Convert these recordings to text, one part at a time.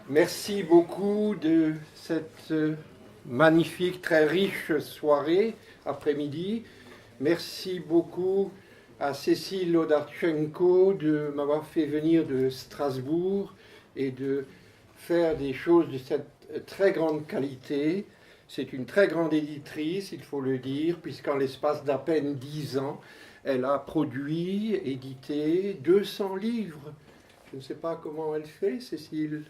Merci beaucoup de cette magnifique, très riche soirée après-midi. Merci beaucoup à Cécile Lodarchenko de m'avoir fait venir de Strasbourg et de faire des choses de cette très grande qualité. C'est une très grande éditrice, il faut le dire, puisqu'en l'espace d'à peine 10 ans, elle a produit, édité 200 livres. Je ne sais pas comment elle fait, Cécile.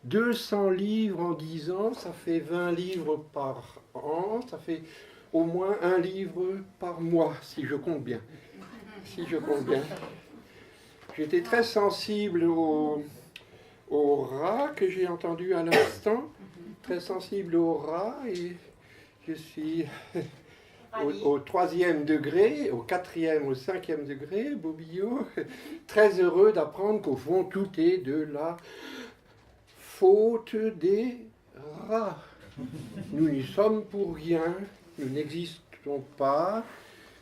200 livres en 10 ans, ça fait 20 livres par an, ça fait au moins un livre par mois, si je compte bien. Si je compte bien. J'étais très sensible au rat que j'ai entendu à l'instant, très sensible au rat, et je suis au 3e degré, au 4e, au 5e degré, Bobillot, très heureux d'apprendre qu'au fond tout est de la faute des rats. Nous n'y sommes pour rien, nous n'existons pas.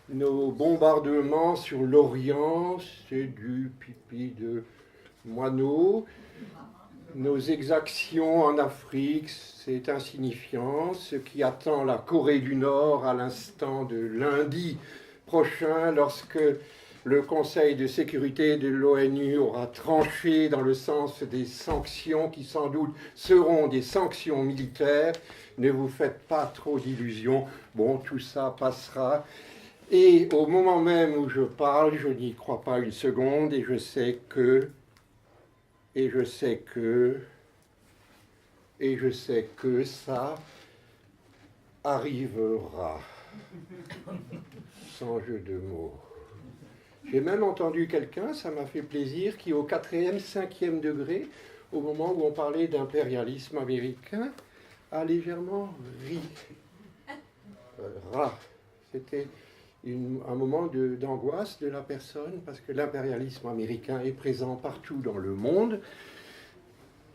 Nos bombardements sur l'Orient, c'est du pipi de moineau. Nos exactions en Afrique, c'est insignifiant. Ce qui attend la Corée du Nord à l'instant de lundi prochain, lorsque le Conseil de sécurité de l'ONU aura tranché dans le sens des sanctions qui sans doute seront des sanctions militaires. Ne vous faites pas trop d'illusions. Bon, tout ça passera. Et au moment même où je parle, je n'y crois pas une seconde et je sais que ça arrivera. Sans jeu de mots. J'ai même entendu quelqu'un, ça m'a fait plaisir, qui au 4e, 5e degré, au moment où on parlait d'impérialisme américain, a légèrement ri. C'était un moment d'angoisse de la personne, parce que l'impérialisme américain est présent partout dans le monde,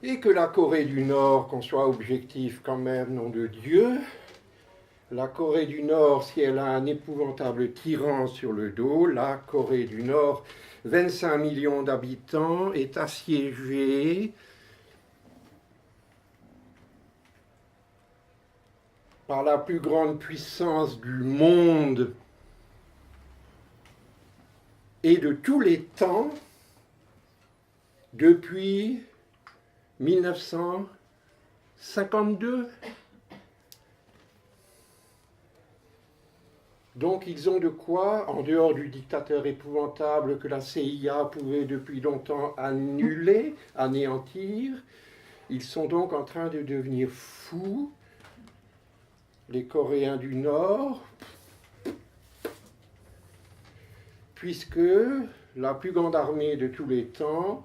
et que la Corée du Nord, qu'on soit objectif quand même, nom de Dieu, la Corée du Nord, si elle a un épouvantable tyran sur le dos, la Corée du Nord, 25 millions d'habitants, est assiégée par la plus grande puissance du monde et de tous les temps depuis 1952. Donc ils ont de quoi, en dehors du dictateur épouvantable que la CIA pouvait depuis longtemps annuler, anéantir, ils sont donc en train de devenir fous. Les Coréens du Nord, puisque la plus grande armée de tous les temps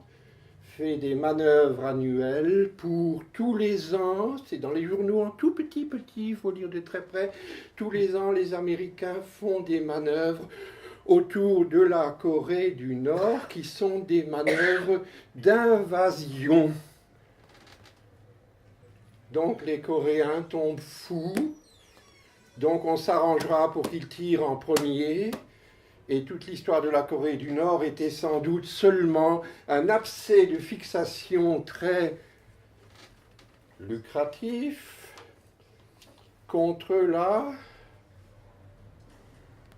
fait des manœuvres annuelles pour tous les ans, c'est dans les journaux en tout petit, il faut lire de très près, tous les ans les Américains font des manœuvres autour de la Corée du Nord qui sont des manœuvres d'invasion. Donc les Coréens tombent fous, donc on s'arrangera pour qu'ils tirent en premier. Et toute l'histoire de la Corée du Nord était sans doute seulement un abcès de fixation très lucratif contre la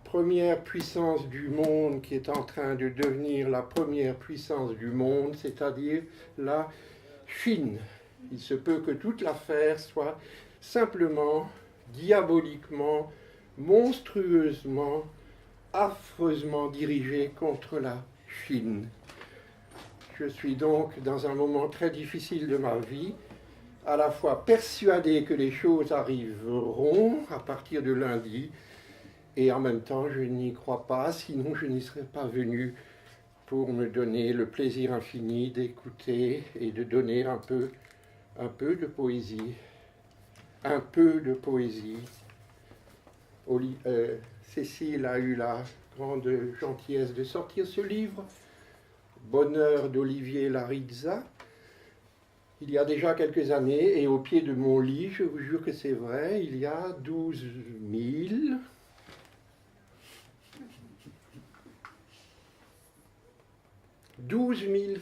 première puissance du monde qui est en train de devenir la première puissance du monde, c'est-à-dire la Chine. Il se peut que toute l'affaire soit simplement, diaboliquement, monstrueusement, affreusement dirigé contre la Chine. Je suis donc dans un moment très difficile de ma vie, à la fois persuadé que les choses arriveront à partir de lundi, et en même temps je n'y crois pas, sinon je n'y serais pas venu pour me donner le plaisir infini d'écouter et de donner un peu de poésie. Un peu de poésie. Cécile a eu la grande gentillesse de sortir ce livre, Bonheur d'Olivier Larizza, il y a déjà quelques années, et au pied de mon lit, je vous jure que c'est vrai, il y a 12 000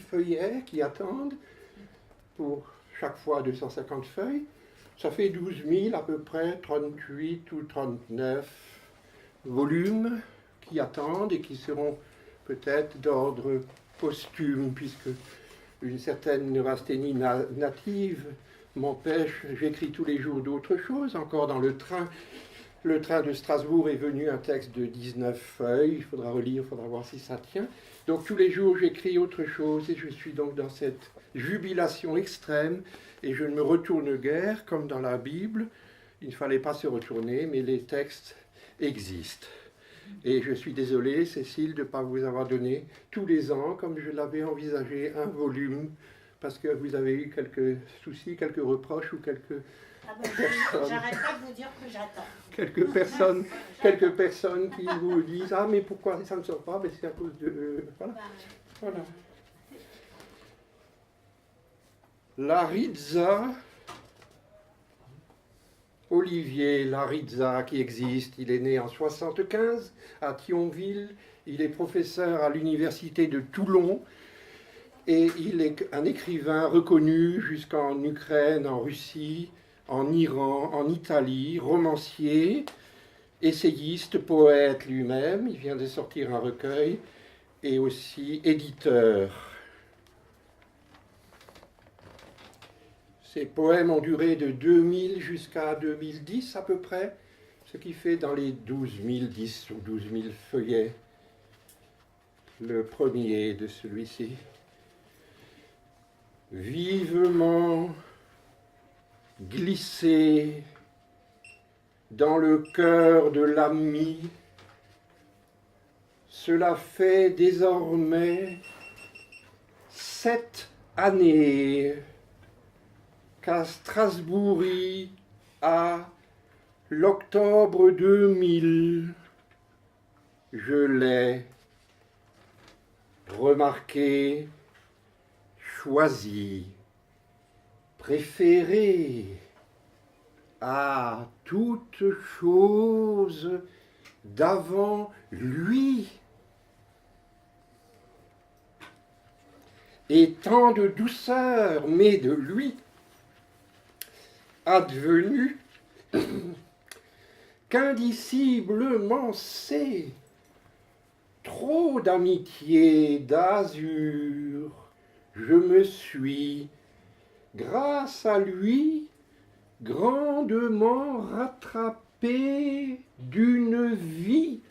feuillets qui attendent pour chaque fois 250 feuilles. Ça fait 12 000 à peu près, 38 ou 39 volumes qui attendent et qui seront peut-être d'ordre posthume, puisque une certaine neurasthénie native m'empêche, j'écris tous les jours d'autres choses, encore dans le train. Le train de Strasbourg est venu un texte de 19 feuilles, il faudra relire, il faudra voir si ça tient. Donc tous les jours j'écris autre chose et je suis donc dans cette jubilation extrême et je ne me retourne guère comme dans la Bible. Il ne fallait pas se retourner, mais les textes existent. Et je suis désolé, Cécile, de ne pas vous avoir donné tous les ans, comme je l'avais envisagé, un volume, parce que vous avez eu quelques soucis, quelques reproches ou quelques personnes. J'arrête pas de vous dire que j'attends. Quelques personnes qui vous disent « Ah, mais pourquoi ça ne sort pas ?» Mais c'est à cause de... Voilà. Larizza, Olivier Larizza, qui existe, il est né en 1975 à Thionville, il est professeur à l'université de Toulon et il est un écrivain reconnu jusqu'en Ukraine, en Russie, en Iran, en Italie, romancier, essayiste, poète lui-même, il vient de sortir un recueil, et aussi éditeur. Ses poèmes ont duré de 2000 jusqu'à 2010 à peu près, ce qui fait dans les 12 010 ou 12 000 feuillets le premier de celui-ci. Vivement glissé dans le cœur de l'ami, cela fait désormais 7 années qu'à Strasbourg, à l'octobre 2000, je l'ai remarqué, choisi, préféré à toute chose d'avant lui. Et tant de douceur, mais de lui, advenu qu'indiciblement c'est trop d'amitié, d'azur, je me suis, grâce à lui, grandement rattrapé d'une vie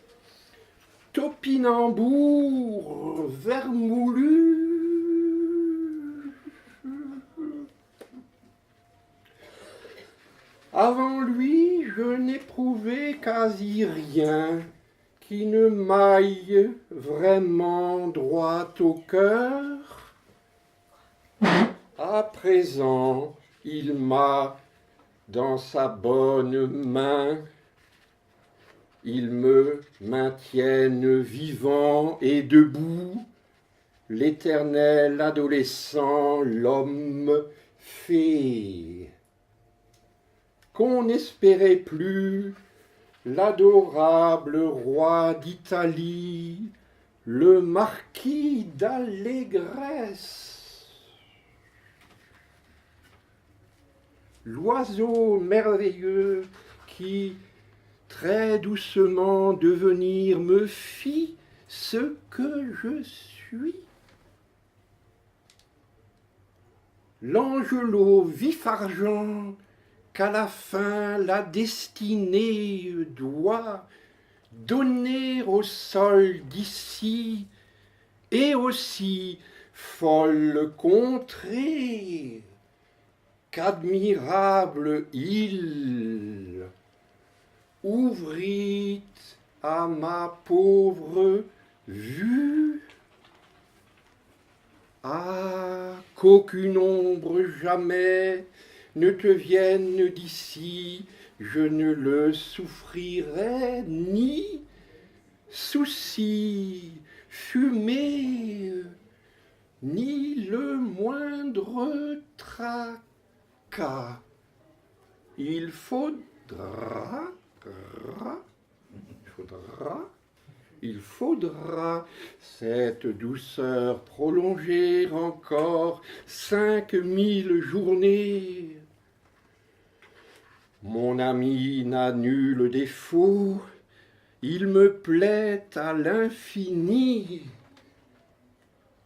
topinambour vermoulu. Avant lui, je n'éprouvais quasi rien qui ne m'aille vraiment droit au cœur. À présent, il m'a dans sa bonne main, il me maintienne vivant et debout, l'éternel adolescent, l'homme fée. Qu'on n'espérait plus l'adorable roi d'Italie, le marquis d'Allégresse. L'oiseau merveilleux qui, très doucement devenir, me fit ce que je suis. L'angelot vif argent qu'à la fin la destinée doit donner au sol d'ici, et aussi folle contrée qu'admirable île ouvrit à ma pauvre vue. Ah, qu'aucune ombre jamais ne te vienne d'ici, je ne le souffrirai ni souci, fumée, ni le moindre tracas. Il faudra il faudra cette douceur prolonger encore 5000 journées. Mon ami n'a nul défaut, il me plaît à l'infini.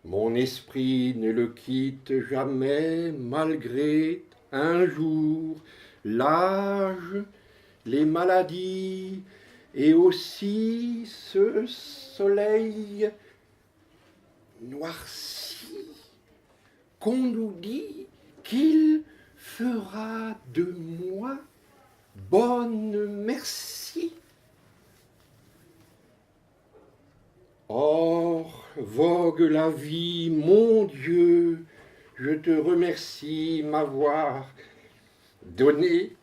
Mon esprit ne le quitte jamais, malgré un jour l'âge, les maladies, et aussi ce soleil noirci qu'on nous dit qu'il fera de moi bonne merci. Or, vogue la vie, mon Dieu, je te remercie m'avoir donné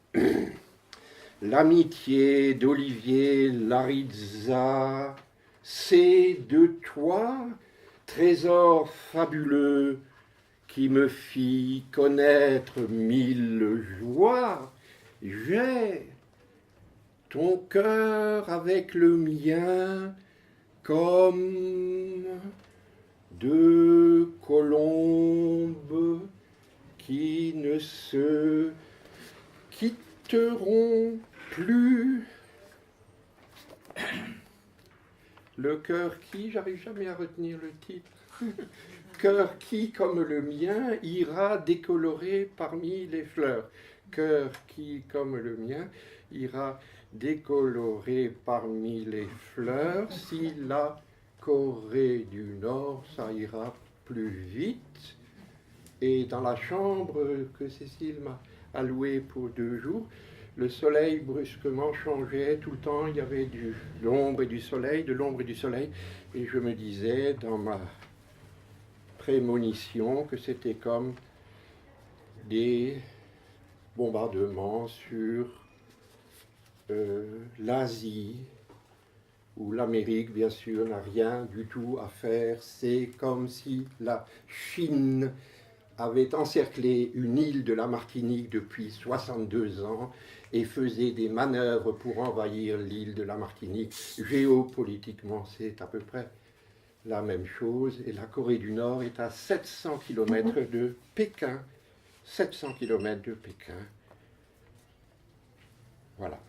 l'amitié d'Olivier Larizza. C'est de toi, trésor fabuleux, qui me fit connaître 1000 joies. J'ai ton cœur avec le mien comme deux colombes qui ne se quitteront plus. Le cœur qui, j'arrive jamais à retenir le titre, cœur qui, comme le mien, ira décolorer parmi les fleurs. Cœur qui, comme le mien, ira décolorer parmi les fleurs. Si la Corée du Nord, ça ira plus vite. Et dans la chambre que Cécile m'a allouée pour 2 jours, le soleil brusquement changeait tout le temps. Il y avait de l'ombre et du soleil, de l'ombre et du soleil. Et je me disais dans ma prémonition que c'était comme des bombardements sur l'Asie, où l'Amérique, bien sûr, n'a rien du tout à faire. C'est comme si la Chine avait encerclé une île de la Martinique depuis 62 ans et faisait des manœuvres pour envahir l'île de la Martinique. Géopolitiquement, c'est à peu près la même chose. Et la Corée du Nord est à 700 km de Pékin. 700 km de Pékin. Voilà.